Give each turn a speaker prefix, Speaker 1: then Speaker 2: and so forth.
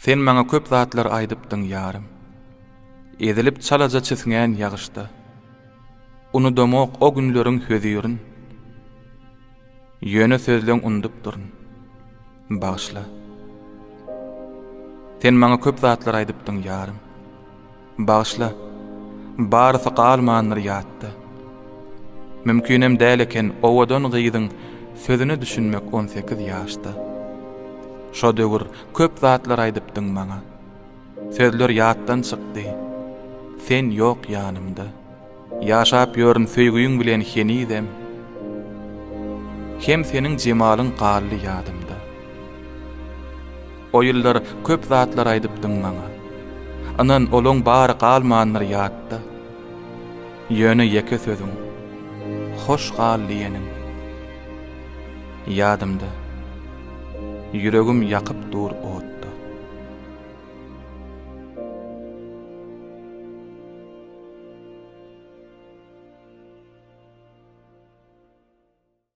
Speaker 1: Sen maňa köp zatlar aýdypdyň ýarym. Edilip çalaja çysňän ýagyşda. Unudamak o günleriň höziýürün. Ýöne sözleň undup durun. Bağışla. Sen maňa köp zatlar aýdypdyň ýarym. Bağışla. Barysy galmandyr ýatdy. Mümkinem däl eken owadan gyýdyň sözüni düşünmek 18 ýaşda. Şo döwür köp zatlar aýdypdyň maňa. Sözler ýatdan çykdy. Sen ýok ýanymda. Ýaşap ýörün söýgüýüň bilen henidem. Hem seniň jemalyň gally ýadymda. O ýyllar köp zatlar aýdypdyň maňa. Anan olaň bary galmandyr ýatdy. Ýöne ýeke sözüň. Hoş gally ýenim. Ýadymda. Yüregim ýakyp dur ot.